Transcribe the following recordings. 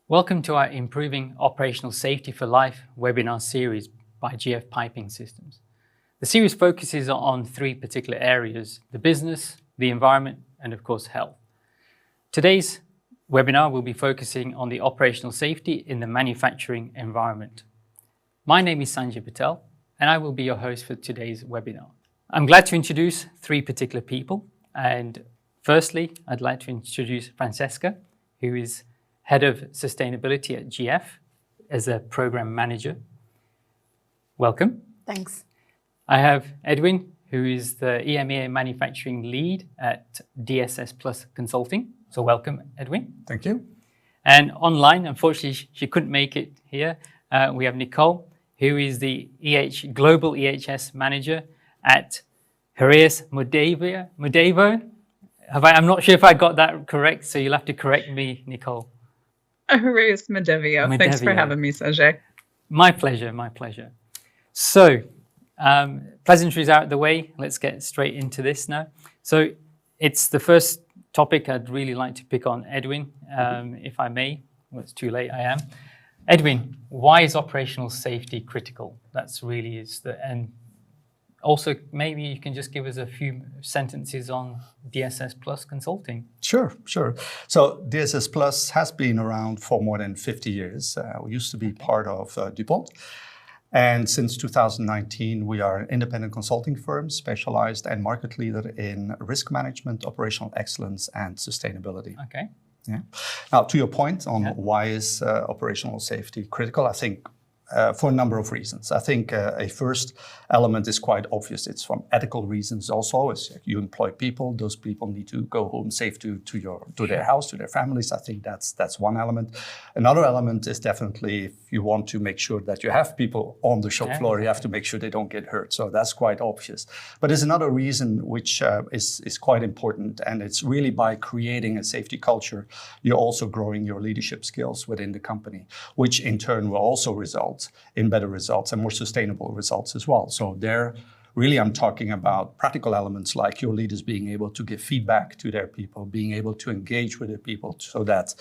Welcome to our Improving Operational Safety for Life webinar series by GF Piping Systems. The series focuses on three particular areas: the business, the environment, and of course health. Today's webinar will be focusing on the operational safety in the manufacturing environment. My name is Sanjay Patel, and I will be your host for today's webinar. I'm glad to introduce three particular people. And firstly, I'd like to introduce Francesca, who is Head of Sustainability at GF as a Program Manager. Welcome. Thanks. I have Edwin, who is the EMEA Manufacturing Lead at DSS Plus Consulting. So welcome, Edwin. Thank you. And online, unfortunately, she couldn't make it here. We have Nicolle, who is the Global EHS Manager at Heraeus Medevio. I'm not sure if I got that correct, so you'll have to correct me, Nicolle. Heraeus Medevio. Thanks for having me, Sanjay. My pleasure, my pleasure. So, pleasantries out of the way. Let's get straight into this now. So, it's the first topic I'd really like to pick on Edwin, if I may. Well, it's too late, I am. Edwin, why is operational safety critical? That's really and also maybe you can just give us a few sentences on DSS Plus Consulting. Sure. So DSS Plus has been around for more than 50 years. We used to be part of DuPont. And since 2019, we are an independent consulting firm specialized and market leader in risk management, operational excellence, and sustainability. Okay. Yeah. Now, to your point on why is operational safety critical, I think for a number of reasons. I think a first element is quite obvious. It's from ethical reasons also. As you employ people, those people need to go home safe to their house, to their families. I think that's one element. Another element is definitely if you want to make sure that you have people on the shop floor, you have to make sure they don't get hurt. So that's quite obvious. But there's another reason which is quite important, and it's really by creating a safety culture, you're also growing your leadership skills within the company, which in turn will also result in better results and more sustainable results as well. So there, really, I'm talking about practical elements like your leaders being able to give feedback to their people, being able to engage with their people so that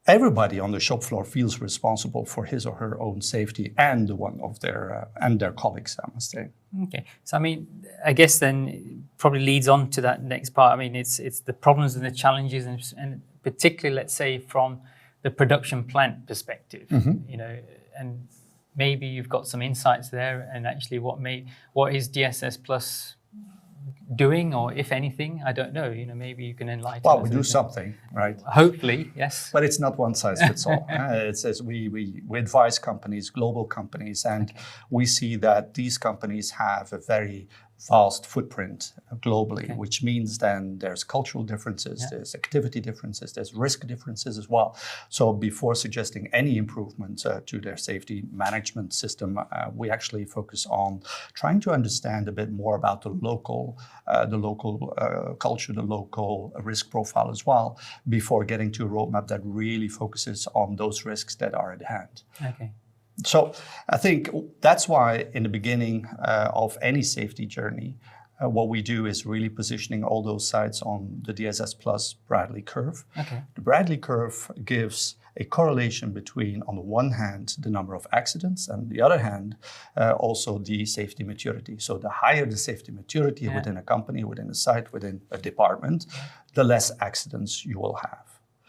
everybody on the shop floor feels responsible for his or her own safety and the one of their colleagues, I must say. Okay, so I mean, I guess then it probably leads on to that next part. I mean, it's the problems and the challenges, and particularly, let's say, from the production plant perspective, you know, and maybe you've got some insights there, and actually what is DSS Plus doing, or if anything, I don't know, you know, maybe you can enlighten us. Well, we do something, right? Hopefully, yes. But it's not one size fits all. It's as we advise companies, global companies, and we see that these companies have a very vast footprint globally, which means then there's cultural differences, there's activity differences, there's risk differences as well. So before suggesting any improvement to their safety management system, we actually focus on trying to understand a bit more about the local culture, the local risk profile as well, before getting to a roadmap that really focuses on those risks that are at hand. Okay. So I think that's why in the beginning of any safety journey, what we do is really positioning all those sites on the DSS Plus Bradley curve. Okay. The Bradley curve gives a correlation between, on the one hand, the number of accidents, and the other hand, also the safety maturity. So the higher the safety maturity within a company, within a site, within a department, the less accidents you will have.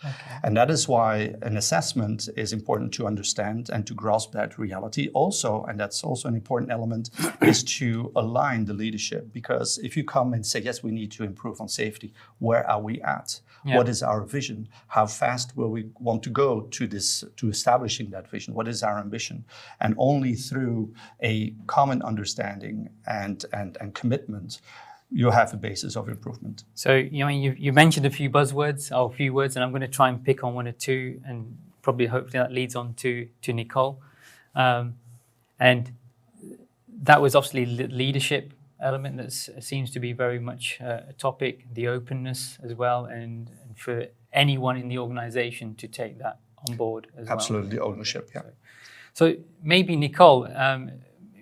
Okay. And that is why an assessment is important to understand and to grasp that reality. Also, and that's also an important element, is to align the leadership. Because if you come and say, yes, we need to improve on safety, where are we at? Yeah. What is our vision? How fast will we want to go to establishing that vision? What is our ambition? And only through a common understanding and commitment, you have a basis of improvement. So you mentioned a few buzzwords or a few words, and I'm going to try and pick on one or two, and probably hopefully that leads on to Nicolle. And that was obviously the leadership element that seems to be very much a topic, the openness as well, and for anyone in the organization to take that on board as well. Absolutely, ownership, yeah. So maybe Nicolle,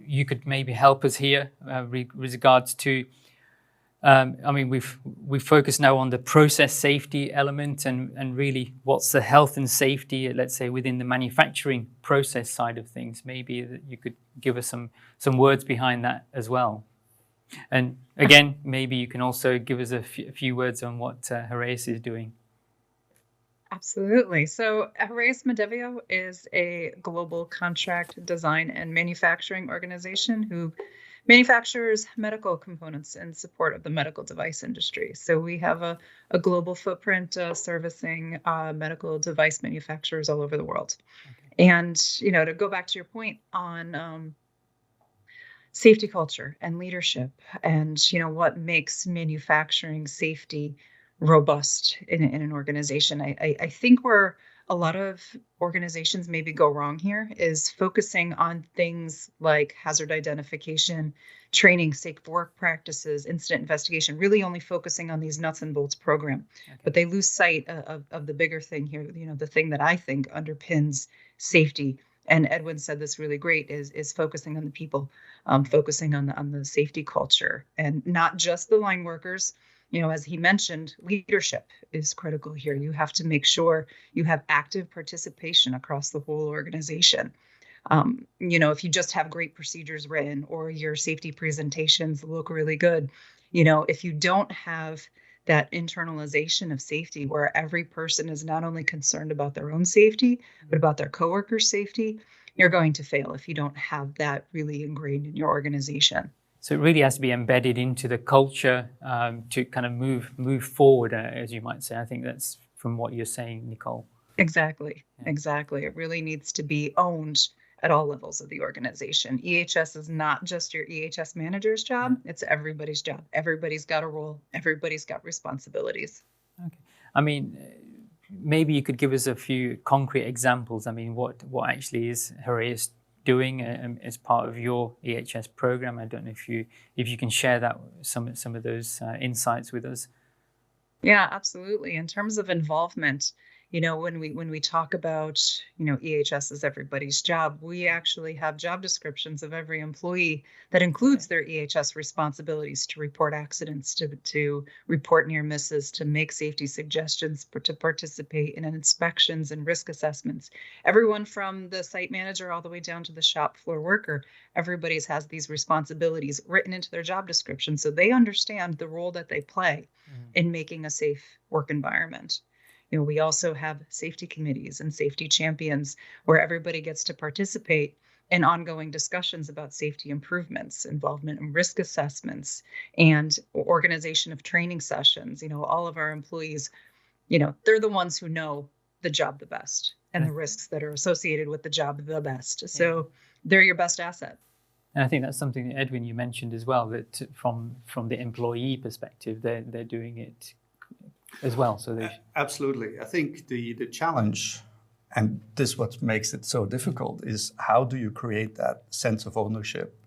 you could maybe help us here with regards to I mean, we've focused now on the process safety element and really what's the health and safety, let's say, within the manufacturing process side of things. Maybe that you could give us some words behind that as well. And again, maybe you can also give us a few words on what Heraeus is doing. Absolutely. So Heraeus Medevio is a global contract design and manufacturing organization who manufactures medical components in support of the medical device industry. So we have a global footprint servicing medical device manufacturers all over the world. Okay. And, to go back to your point on safety culture and leadership and, what makes manufacturing safety robust in an organization, I think where a lot of organizations maybe go wrong here is focusing on things like hazard identification, training, safe work practices, incident investigation, really only focusing on these nuts and bolts program. Okay. But they lose sight of the bigger thing here, the thing that I think underpins safety. And Edwin said this really great is focusing on the people, focusing on the safety culture, and not just the line workers. As he mentioned, leadership is critical here. You have to make sure you have active participation across the whole organization. If you just have great procedures written or your safety presentations look really good, if you don't have that internalization of safety where every person is not only concerned about their own safety, but about their coworkers' safety, you're going to fail if you don't have that really ingrained in your organization. So it really has to be embedded into the culture to kind of move forward, as you might say. I think that's from what you're saying, Nicolle. Exactly. It really needs to be owned at all levels of the organization. EHS is not just your EHS manager's job. It's everybody's job. Everybody's got a role. Everybody's got responsibilities. Okay. I mean, maybe you could give us a few concrete examples. I mean, what actually is Heraeus doing as part of your EHS program? I don't know if you can share that some of those insights with us. Yeah, absolutely. In terms of involvement, when we talk about EHS is everybody's job, we actually have job descriptions of every employee that includes their EHS responsibilities to report accidents, to report near misses, to make safety suggestions, to participate in inspections and risk assessments. Everyone from the site manager all the way down to the shop floor worker, everybody's has these responsibilities written into their job description so they understand the role that they play in making a safe work environment. We also have safety committees and safety champions where everybody gets to participate in ongoing discussions about safety improvements, involvement in risk assessments, and organization of training sessions. All of our employees, they're the ones who know the job the best and the risks that are associated with the job the best. So they're your best asset. And I think that's something that, Edwin, you mentioned as well, that from the employee perspective, they're doing it as well. So absolutely. I think the challenge, and this is what makes it so difficult, is how do you create that sense of ownership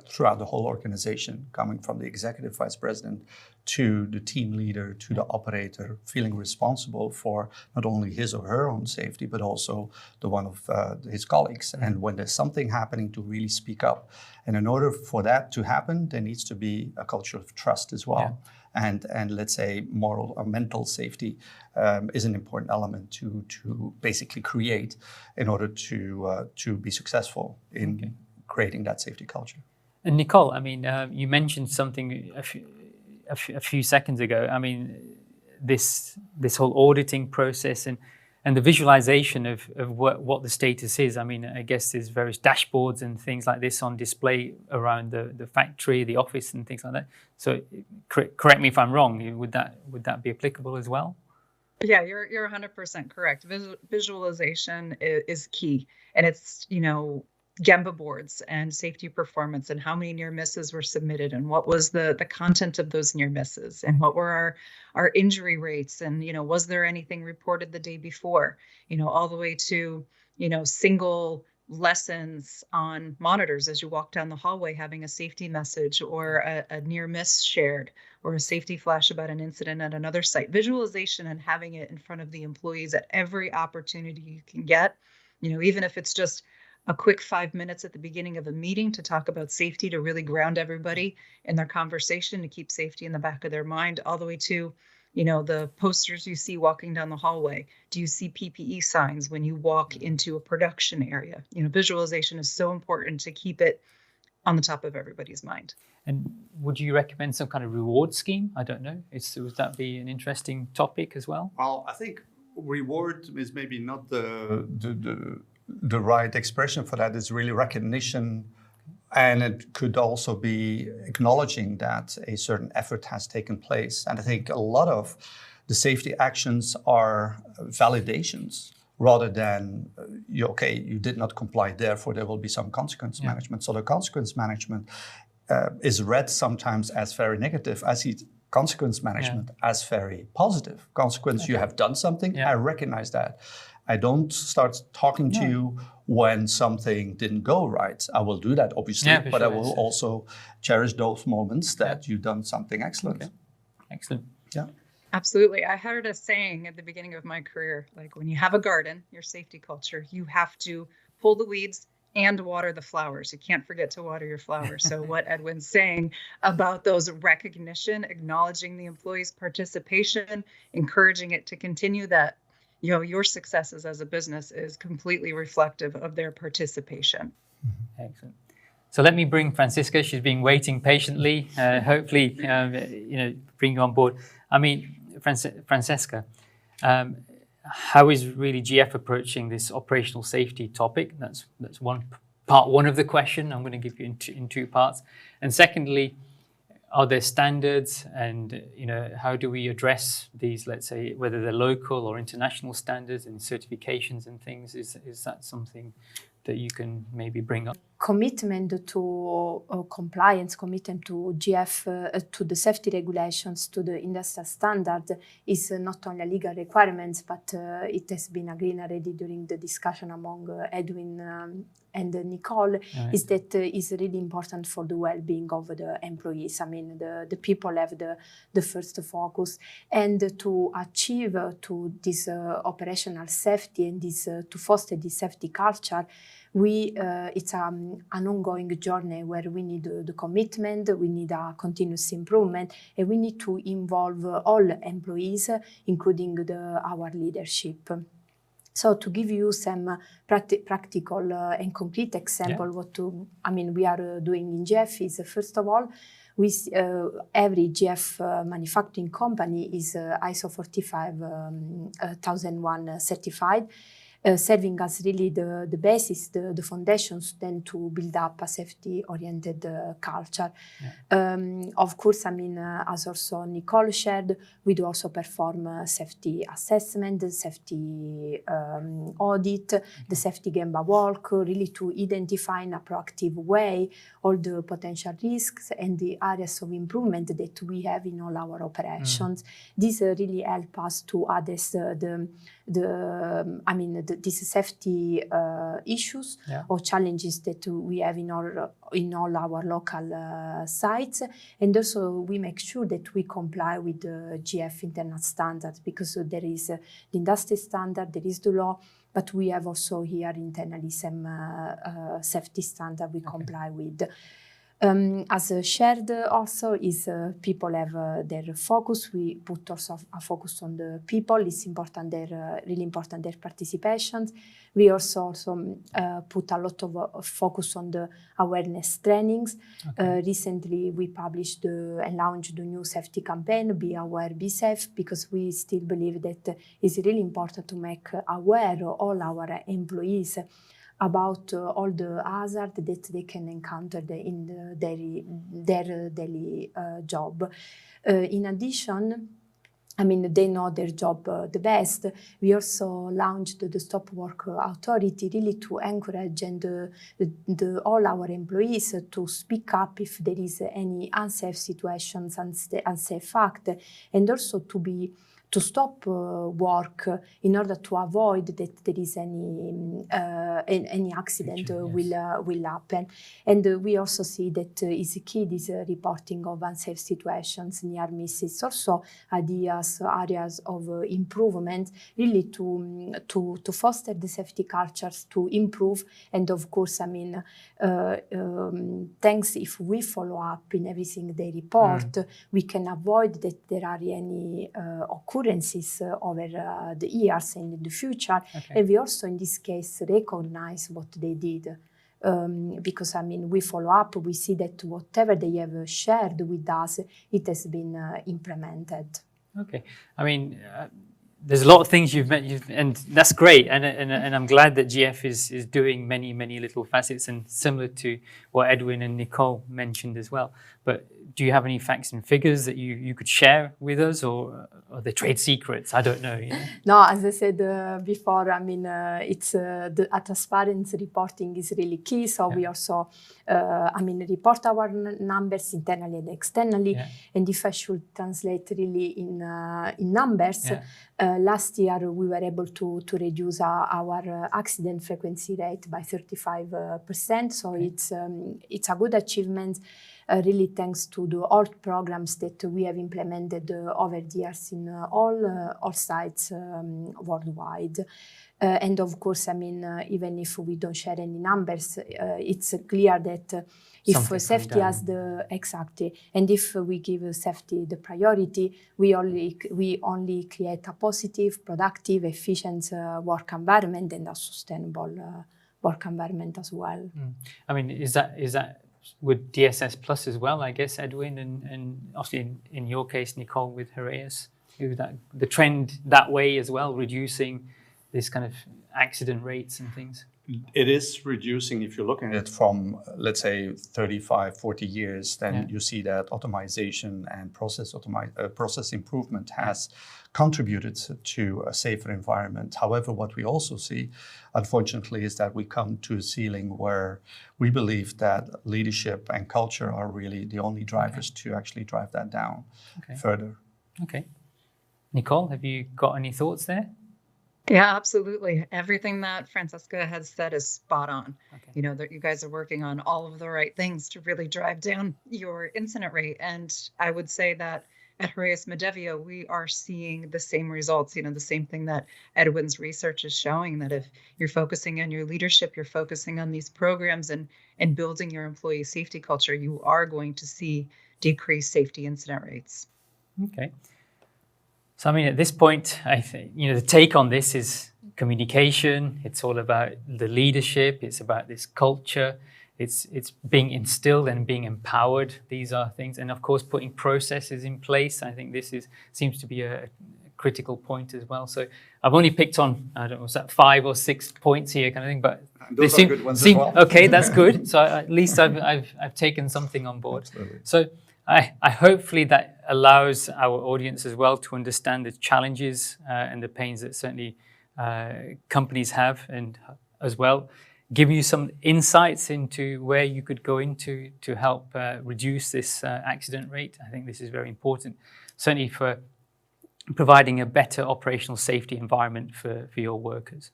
throughout the whole organization, coming from the executive vice president to the team leader, to the operator, feeling responsible for not only his or her own safety, but also the one of his colleagues. And when there's something happening, to really speak up. And in order for that to happen, there needs to be a culture of trust as well. Yeah. And let's say moral or mental safety is an important element to basically create in order to be successful in creating that safety culture. And Nicolle, I mean, you mentioned something a few seconds ago. I mean, this whole auditing process and the visualization of what the status is. I mean, I guess there's various dashboards and things like this on display around the factory, the office, and things like that. So, correct me if I'm wrong. Would that be applicable as well? Yeah, you're 100% correct. Visualization is key, and it's Gemba boards and safety performance and how many near misses were submitted and what was the content of those near misses and what were our injury rates and was there anything reported the day before, all the way to single lessons on monitors as you walk down the hallway having a safety message or a near miss shared or a safety flash about an incident at another site. Visualization and having it in front of the employees at every opportunity you can get, even if it's just a quick 5 minutes at the beginning of a meeting to talk about safety, to really ground everybody in their conversation, to keep safety in the back of their mind, all the way to, the posters you see walking down the hallway. Do you see PPE signs when you walk into a production area? Visualization is so important to keep it on the top of everybody's mind. And would you recommend some kind of reward scheme? I don't know. Would that be an interesting topic as well? Well, I think reward is maybe not the right expression for that. Is really recognition, and it could also be acknowledging that a certain effort has taken place. And I think a lot of the safety actions are validations rather than, you did not comply, therefore there will be some consequence management. So the consequence management is read sometimes as very negative. I see consequence management as very positive. Consequence, you have done something, I recognize that. I don't start talking to you when something didn't go right. I will do that, obviously, but I will also cherish those moments that you've done something excellent. Okay. Excellent. Yeah. Absolutely. I heard a saying at the beginning of my career, like when you have a garden, your safety culture, you have to pull the weeds and water the flowers. You can't forget to water your flowers. So what Edwin's saying about those recognition, acknowledging the employees' participation, encouraging it to continue, that your successes as a business is completely reflective of their participation. Excellent. So let me bring Francesca. She's been waiting patiently. Hopefully, bring you on board. I mean, Francesca, how is really GF approaching this operational safety topic? That's part one of the question. I'm going to give you in two parts. And secondly, are there standards, and how do we address these? Let's say whether they're local or international standards and certifications and things. Is that something that you can maybe bring up? Commitment to compliance, commitment to GF, to the safety regulations, to the industrial standard is not only a legal requirement, but it has been agreed already during the discussion among Edwin and Nicolle, is that is really important for the well-being of the employees. I mean, the people have the first focus, and to achieve to this operational safety and this to foster this safety culture, it's an ongoing journey where we need the commitment, we need a continuous improvement, and we need to involve all employees, including our leadership. So to give you some practical and concrete example, we are doing in GF is, first of all, every GF manufacturing company is ISO 45001 certified, serving as really the basis, the foundations then to build up a safety-oriented culture. Of course, as also Nicolle shared, we do also perform safety assessment, safety audit, the safety Gemba walk, really to identify in a proactive way all the potential risks and the areas of improvement that we have in all our operations. This really help us to address these safety issues or challenges that we have in all our local sites, and also we make sure that we comply with the GF internal standards, because there is the industry standard, there is the law, but we have also here internally some safety standard we comply with. As shared also is people have their focus. We put also a focus on the people. It's important, really important, their participation. We also put a lot of focus on the awareness trainings. Recently we published and launched the new safety campaign, Be Aware, Be Safe, because we still believe that it's really important to make aware all our employees about all the hazards that they can encounter in their daily job. In addition, they know their job the best. We also launched the Stop Work Authority, really to encourage all our employees to speak up if there is any unsafe situations, unsafe act, and also to to stop work in order to avoid that there is any accident will happen. And we also see that is key this reporting of unsafe situations, near misses, also ideas, areas of improvement, really to foster the safety cultures, to improve. And of course, I mean, thanks if we follow up in everything they report, we can avoid that there are any occurrences over the years and in the future. Okay. And we also, in this case, recognize what they did. Because, I mean, we follow up, we see that whatever they have shared with us, it has been implemented. Okay. I mean, there's a lot of things you've and that's great. And I'm glad that GF is doing many little facets, and similar to what Edwin and Nicolle mentioned as well. But do you have any facts and figures that you could share with us, or the trade secrets? I don't know. You know? No, as I said before, I mean, it's the transparency reporting is really key. So we also, I mean, report our numbers internally and externally. Yeah. And if I should translate really in numbers, last year we were able to reduce our accident frequency rate by 35%. So it's a good achievement. Really thanks to the old programs that we have implemented over the years in all sites worldwide. And of course, I mean, even if we don't share any numbers, it's clear that if safety has and if we give safety the priority, we only create a positive, productive, efficient work environment, and a sustainable work environment as well. I mean, is that with DSS Plus as well, I guess, Edwin, and obviously in your case, Nicolle, with Heraeus, the trend that way as well, reducing this kind of accident rates and things? It is reducing. If you're looking at it from, let's say, 35, 40 years, then you see that automation and process improvement has contributed to a safer environment. However, what we also see, unfortunately, is that we come to a ceiling where we believe that leadership and culture are really the only drivers to actually drive that down further. Okay. Nicolle, have you got any thoughts there? Yeah, absolutely. Everything that Francesca has said is spot on. You know, that you guys are working on all of the right things to really drive down your incident rate. And I would say that at Heraeus Medevio, we are seeing the same results, you know, the same thing that Edwin's research is showing, that if you're focusing on your leadership, you're focusing on these programs and building your employee safety culture, you are going to see decreased safety incident rates. Okay. So, I mean, at this point, I think, you know, the take on this is communication. It's all about the leadership. It's about this culture. It's being instilled and being empowered. These are things. And of course, putting processes in place. I think this seems to be a critical point as well. So I've only picked on, I don't know, was that 5 or 6 points here kind of thing, but those are good ones as well. Okay, that's good. So at least I've taken something on board. Absolutely. So I hopefully that allows our audience as well to understand the challenges and the pains that certainly companies have, and as well give you some insights into where you could go into to help reduce this accident rate. I think this is very important, certainly for providing a better operational safety environment for your workers.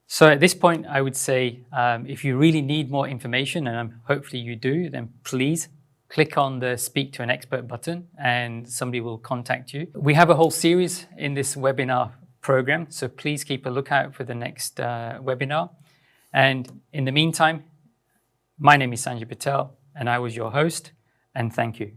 So at this point, I would say if you really need more information, and hopefully you do, then please click on the Speak to an Expert button and somebody will contact you. We have a whole series in this webinar program, so please keep a lookout for the next webinar. And in the meantime, my name is Sanjay Patel and I was your host, and thank you.